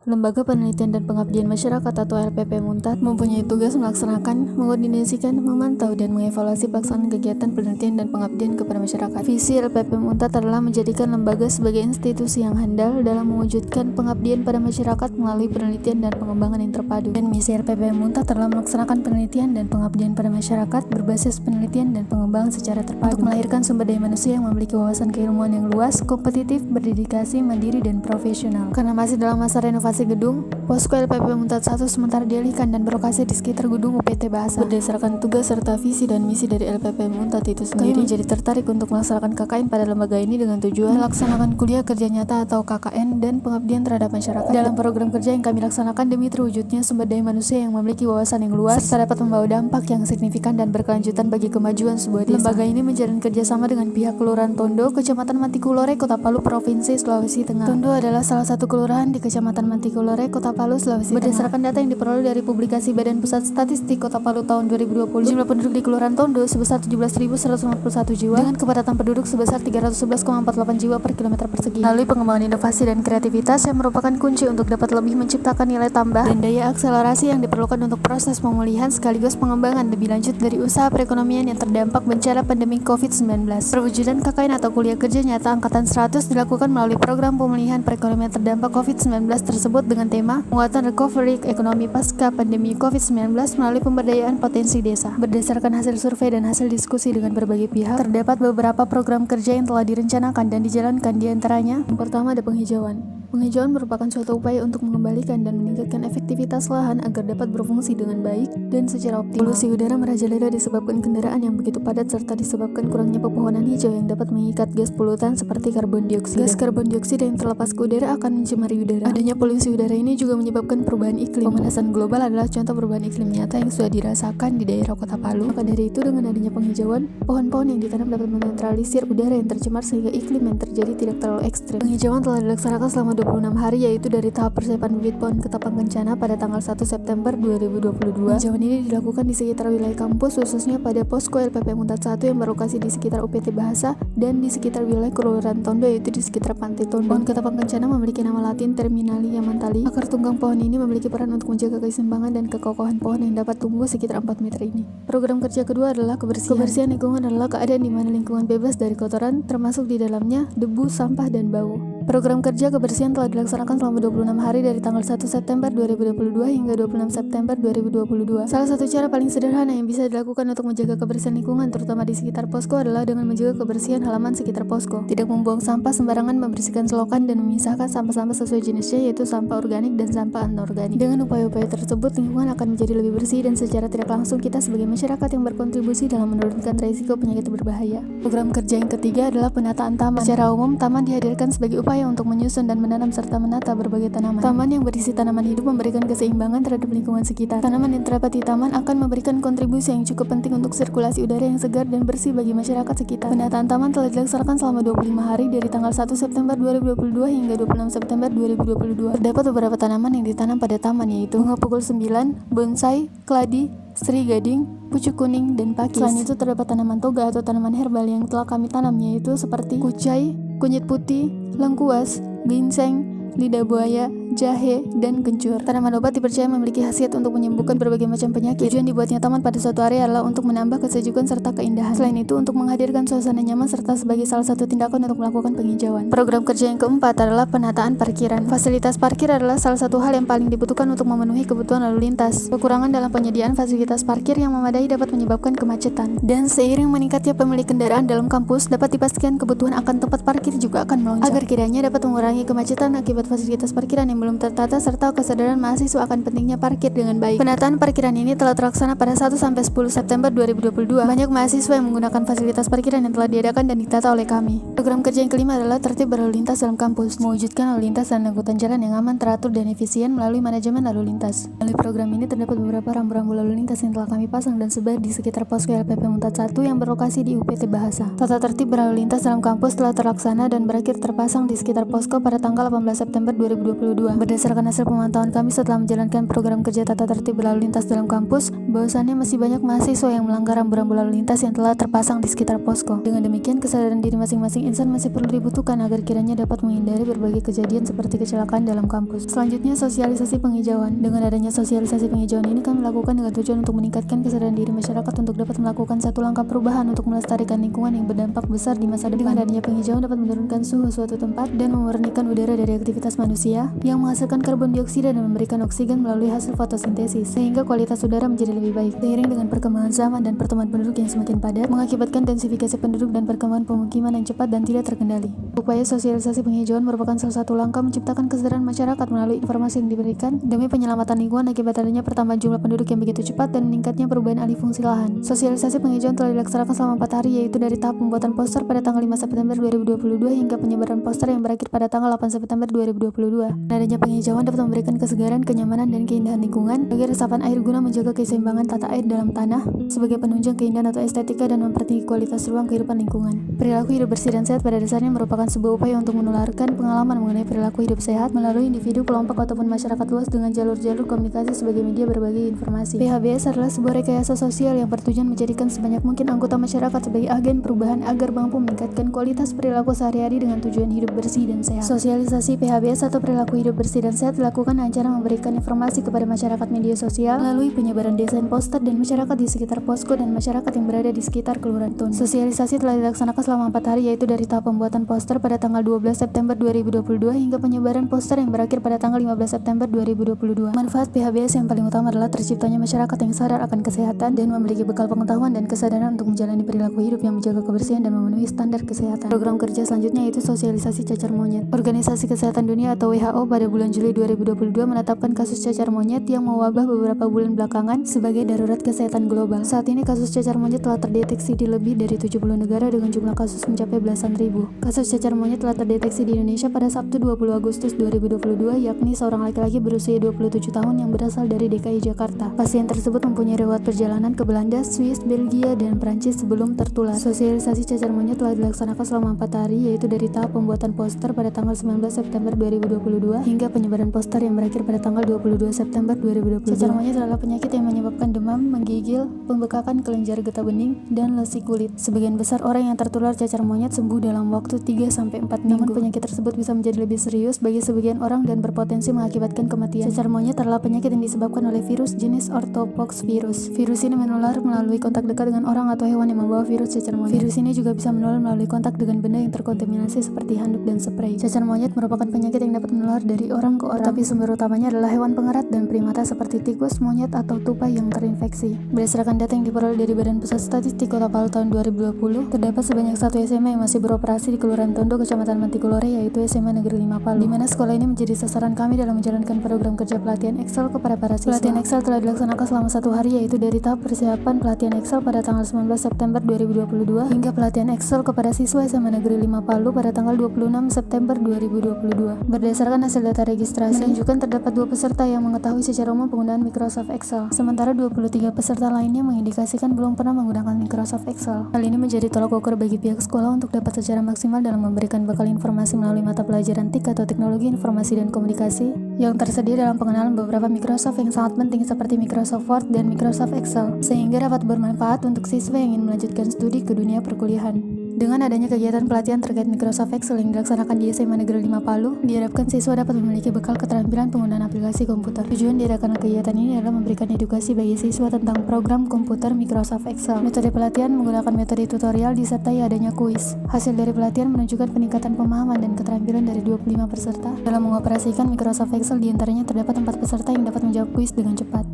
Lembaga Penelitian dan Pengabdian Masyarakat atau LPP Muntat mempunyai tugas melaksanakan, mengkoordinasikan, memantau, dan mengevaluasi pelaksanaan kegiatan penelitian dan pengabdian kepada masyarakat. Visi LPP Muntat adalah menjadikan lembaga sebagai institusi yang handal dalam mewujudkan pengabdian pada masyarakat melalui penelitian dan pengembangan yang terpadu. Dan misi LPP Muntat adalah melaksanakan penelitian dan pengabdian pada masyarakat berbasis penelitian dan pengembangan secara terpadu untuk melahirkan sumber daya manusia yang memiliki wawasan keilmuan yang luas, kompetitif, berdedikasi, mandiri, dan profesional. Karena masih dalam masa renovasi gedung, posko LPP Muntat 1 sementara dialihkan dan berlokasi di sekitar gedung UPT Bahasa. Berdasarkan tugas serta visi dan misi dari LPP Muntat itu sendiri, kami menjadi tertarik untuk melaksanakan KKN pada lembaga ini dengan tujuan melaksanakan kuliah kerja nyata atau KKN dan pengabdian terhadap masyarakat dalam program kerja yang kami laksanakan demi terwujudnya sumber daya manusia yang memiliki wawasan yang luas serta dapat membawa dampak yang signifikan dan berkelanjutan bagi kemajuan sebuah desa. Lembaga ini menjalin kerjasama dengan pihak Kelurahan Tondo, Kecamatan Mantikulore, Kota Palu, Provinsi Sulawesi Tengah. Tondo adalah salah satu kelurahan di Kecamatan Mantikulore, Kota Palu, Sulawesi Tengah. Berdasarkan data yang diperoleh dari publikasi Badan Pusat Statistik Kota Palu tahun 2020, jumlah penduduk di Kelurahan Tondo sebesar 17.151 jiwa dengan kepadatan penduduk sebesar 311,48 jiwa per kilometer persegi. Melalui pengembangan inovasi dan kreativitas yang merupakan kunci untuk dapat lebih menciptakan nilai tambah dan daya akselerasi yang diperlukan untuk proses pemulihan sekaligus pengembangan lebih lanjut dari usaha perekonomian yang terdampak bencana pandemi COVID-19. Perwujudan KKN atau kuliah kerja nyata angkatan 100 dilakukan melalui program pemulihan perekonomian terdampak COVID-19 tersebut dengan tema penguatan recovery ekonomi pasca pandemi COVID-19 melalui pemberdayaan potensi desa. Berdasarkan hasil survei dan hasil diskusi dengan berbagai pihak, terdapat beberapa program kerja yang telah direncanakan dan dijalankan, di antaranya yang pertama ada penghijauan. Penghijauan merupakan suatu upaya untuk mengembalikan dan meningkatkan efektivitas lahan agar dapat berfungsi dengan baik dan secara optimal. Polusi udara merajalela disebabkan kendaraan yang begitu padat serta disebabkan kurangnya pepohonan hijau yang dapat mengikat gas polutan seperti karbon dioksida. Gas karbon dioksida yang terlepas ke udara akan mencemari udara. Adanya polusi udara ini juga menyebabkan perubahan iklim. Pemanasan global adalah contoh perubahan iklim nyata yang sudah dirasakan di daerah Kota Palu. Maka dari itu, dengan adanya penghijauan, pohon-pohon yang ditanam dapat menetralisir udara yang tercemar sehingga iklim yang terjadi tidak terlalu ekstrim. Penghijauan telah dilaksanakan selama 26 hari, yaitu dari tahap persiapan bibit pohon ketapang kencana pada tanggal 1 September 2022. Penghijauan ini dilakukan di sekitar wilayah kampus, khususnya pada posko LPP Muntat 1 yang berlokasi di sekitar UPT Bahasa dan di sekitar wilayah Kelurahan Tondo, yaitu di sekitar Pantai Tondo. Pohon ketapang kencana memiliki nama latin Terminalia mantali. Akar tunggang pohon ini memiliki peran untuk menjaga keseimbangan dan kekokohan pohon yang dapat tumbuh sekitar 4 meter ini. Program kerja kedua adalah kebersihan. Kebersihan lingkungan adalah keadaan di mana lingkungan bebas dari kotoran, termasuk di dalamnya debu, sampah, dan bau. Program kerja kebersihan telah dilaksanakan selama 26 hari dari tanggal 1 September 2022 hingga 26 September 2022. Salah satu cara paling sederhana yang bisa dilakukan untuk menjaga kebersihan lingkungan terutama di sekitar posko adalah dengan menjaga kebersihan halaman sekitar posko. Tidak membuang sampah sembarangan, membersihkan selokan, dan memisahkan sampah-sampah sesuai jenisnya, yaitu sampah organik dan sampah anorganik. Dengan upaya-upaya tersebut, lingkungan akan menjadi lebih bersih dan secara tidak langsung kita sebagai masyarakat yang berkontribusi dalam menurunkan risiko penyakit berbahaya. Program kerja yang ketiga adalah penataan taman. Secara umum, taman dihadirkan sebagai upaya untuk menyusun dan menanam serta menata berbagai tanaman. Taman yang berisi tanaman hidup memberikan keseimbangan terhadap lingkungan sekitar. Tanaman yang terdapat di taman akan memberikan kontribusi yang cukup penting untuk sirkulasi udara yang segar dan bersih bagi masyarakat sekitar. Penataan taman telah dilaksanakan selama 25 hari dari tanggal 1 September 2022 hingga 26 September 2022. Terdapat beberapa tanaman yang ditanam pada taman, yaitu bunga pukul 9, bonsai, keladi, sri gading, pucuk kuning, dan pakis. Selain itu terdapat tanaman toga atau tanaman herbal yang telah kami tanam, yaitu seperti kucai, kunyit putih, lengkuas, ginseng, lidah buaya, jahe, dan kencur. Tanaman obat dipercaya memiliki khasiat untuk menyembuhkan berbagai macam penyakit. Tujuan dibuatnya taman pada suatu area adalah untuk menambah kesejukan serta keindahan. Selain itu, untuk menghadirkan suasana nyaman serta sebagai salah satu tindakan untuk melakukan penghijauan. Program kerja yang keempat adalah penataan parkiran. Fasilitas parkir adalah salah satu hal yang paling dibutuhkan untuk memenuhi kebutuhan lalu lintas. Kekurangan dalam penyediaan fasilitas parkir yang memadai dapat menyebabkan kemacetan. Dan seiring meningkatnya pemilik kendaraan dalam kampus, dapat dipastikan kebutuhan akan tempat parkir juga akan melonjak. Agar kiranya dapat mengurangi kemacetan akibat fasilitas parkiran yang belum tertata serta kesadaran mahasiswa akan pentingnya parkir dengan baik. Penataan parkiran ini telah terlaksana pada 1 sampai 10 September 2022. Banyak mahasiswa yang menggunakan fasilitas parkiran yang telah diadakan dan ditata oleh kami. Program kerja yang kelima adalah tertib berlalu lintas dalam kampus. Mewujudkan lalu lintas dan angkutan jalan yang aman, teratur, dan efisien melalui manajemen lalu lintas. Melalui program ini terdapat beberapa rambu-rambu lalu lintas yang telah kami pasang dan sebar di sekitar posko LPP Muntat 1 yang berlokasi di UPT Bahasa. Tata tertib berlalu lintas dalam kampus telah terlaksana dan berakhir terpasang di sekitar posko pada tanggal 18 September 2022. Berdasarkan hasil pemantauan kami setelah menjalankan program kerja tata tertib berlalu lintas dalam kampus, bahwasannya masih banyak mahasiswa yang melanggar rambu-rambu lalu lintas yang telah terpasang di sekitar posko. Dengan demikian, kesadaran diri masing-masing insan masih perlu dibutuhkan agar kiranya dapat menghindari berbagai kejadian seperti kecelakaan dalam kampus. Selanjutnya, sosialisasi penghijauan. Dengan adanya sosialisasi penghijauan ini kami lakukan dengan tujuan untuk meningkatkan kesadaran diri masyarakat untuk dapat melakukan satu langkah perubahan untuk melestarikan lingkungan yang berdampak besar di masa depan. Dengan adanya penghijauan dapat menurunkan suhu suatu tempat dan memurnikan udara dari aktivitas manusia yang menghasilkan karbon dioksida dan memberikan oksigen melalui hasil fotosintesis, sehingga kualitas udara menjadi lebih baik. Seiring dengan perkembangan zaman dan pertemuan penduduk yang semakin padat, mengakibatkan densifikasi penduduk dan perkembangan pemukiman yang cepat dan tidak terkendali. Upaya sosialisasi penghijauan merupakan salah satu langkah menciptakan kesadaran masyarakat melalui informasi yang diberikan demi penyelamatan lingkungan akibat adanya pertambahan jumlah penduduk yang begitu cepat dan meningkatnya perubahan alih fungsi lahan. Sosialisasi penghijauan telah dilaksanakan selama 4 hari, yaitu dari tahap pembuatan poster pada tanggal 5 September 2022 hingga penyebaran poster yang berakhir pada tanggal 8 September 2022. Adanya penghijauan dapat memberikan kesegaran, kenyamanan, dan keindahan lingkungan bagi resapan air guna menjaga keseimbangan tata air dalam tanah sebagai penunjang keindahan atau estetika dan mempertinggi kualitas ruang kehidupan lingkungan. Perilaku hidup bersih dan sehat pada dasarnya merupakan sebuah upaya untuk menularkan pengalaman mengenai perilaku hidup sehat melalui individu, kelompok, ataupun masyarakat luas dengan jalur-jalur komunikasi sebagai media berbagi informasi. PHBS adalah sebuah rekayasa sosial yang bertujuan menjadikan sebanyak mungkin anggota masyarakat sebagai agen perubahan agar mampu meningkatkan kualitas perilaku sehari-hari dengan tujuan hidup bersih dan sehat. Sosialisasi PHBS atau perilaku hidup bersih dan sehat dilakukan dengan cara memberikan informasi kepada masyarakat media sosial melalui penyebaran desain poster dan masyarakat di sekitar posko dan masyarakat yang berada di sekitar kelurahan Tun. Sosialisasi telah dilaksanakan selama 4 hari, yaitu dari tahap pembuatan poster pada tanggal 12 September 2022 hingga penyebaran poster yang berakhir pada tanggal 15 September 2022. Manfaat PHBS yang paling utama adalah terciptanya masyarakat yang sadar akan kesehatan dan memiliki bekal pengetahuan dan kesadaran untuk menjalani perilaku hidup yang menjaga kebersihan dan memenuhi standar kesehatan. Program kerja selanjutnya yaitu sosialisasi cacar monyet. Organisasi Kesehatan Dunia atau WHO pada bulan Juli 2022 menetapkan kasus cacar monyet yang mewabah beberapa bulan belakangan sebagai darurat kesehatan global. Saat ini kasus cacar monyet telah terdeteksi di lebih dari 70 negara dengan jumlah kasus mencapai belasan ribu. Kasus cacar monyet telah terdeteksi di Indonesia pada Sabtu 20 Agustus 2022, yakni seorang laki-laki berusia 27 tahun yang berasal dari DKI Jakarta. Pasien tersebut mempunyai riwayat perjalanan ke Belanda, Swiss, Belgia, dan Prancis sebelum tertular. Sosialisasi cacar monyet telah dilaksanakan selama 4 hari, yaitu dari tahap pembuatan poster pada tanggal 19 September 2022 hingga penyebaran poster yang berakhir pada tanggal 22 September 2022. Cacar monyet adalah penyakit yang menyebabkan demam, menggigil, pembekakan kelenjar getah bening, dan lesi kulit. Sebagian besar orang yang tertular cacar monyet sembuh dalam waktu 3-4 minggu. Namun penyakit tersebut bisa menjadi lebih serius bagi sebagian orang dan berpotensi mengakibatkan kematian. Cacar monyet adalah penyakit yang disebabkan oleh virus jenis orthopox virus. Virus ini menular melalui kontak dekat dengan orang atau hewan yang membawa virus cacar monyet. Virus ini juga bisa menular melalui kontak dengan benda yang terkontaminasi seperti handuk dan spray. Cacar monyet merupakan penyakit yang dapat menular dari orang ke orang, tapi sumber utamanya adalah hewan pengerat dan primata seperti tikus, monyet, atau tupai yang terinfeksi. Berdasarkan data yang diperoleh dari Badan Pusat Statistik Kota Palu tahun 2020, terdapat sebanyak 1 SMA yang masih beroperasi di Kelurahan Tondo, Kecamatan Mantikulore, yaitu SMA Negeri 5 Palu, di mana sekolah ini menjadi sasaran kami dalam menjalankan program kerja pelatihan Excel kepada para siswa. Pelatihan Excel telah dilaksanakan selama 1 hari, yaitu dari tahap persiapan pelatihan Excel pada tanggal 19 September 2022 hingga pelatihan Excel kepada siswa SMA Negeri 5 Palu pada tanggal 26 September 2022. Berdasarkan hasil data registrasi, menunjukkan terdapat 2 peserta yang mengetahui secara umum penggunaan Microsoft Excel, sementara 23 peserta lainnya mengindikasikan belum pernah menggunakan Microsoft Excel. Hal ini menjadi tolak ukur bagi pihak sekolah untuk dapat secara maksimal dalam memberikan bekal informasi melalui mata pelajaran TIK atau Teknologi Informasi dan Komunikasi yang tersedia dalam pengenalan beberapa Microsoft yang sangat penting seperti Microsoft Word dan Microsoft Excel, sehingga dapat bermanfaat untuk siswa yang ingin melanjutkan studi ke dunia perkuliahan. Dengan adanya kegiatan pelatihan terkait Microsoft Excel yang dilaksanakan di SMA Negeri 5 Palu, diharapkan siswa dapat memiliki bekal keterampilan penggunaan aplikasi komputer. Tujuan diadakan kegiatan ini adalah memberikan edukasi bagi siswa tentang program komputer Microsoft Excel. Metode pelatihan menggunakan metode tutorial disertai adanya kuis. Hasil dari pelatihan menunjukkan peningkatan pemahaman dan keterampilan dari 25 peserta dalam mengoperasikan Microsoft Excel. Di antaranya terdapat 4 peserta yang dapat menjawab kuis dengan cepat.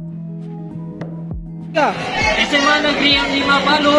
SMA Negeri yang 5 Palu.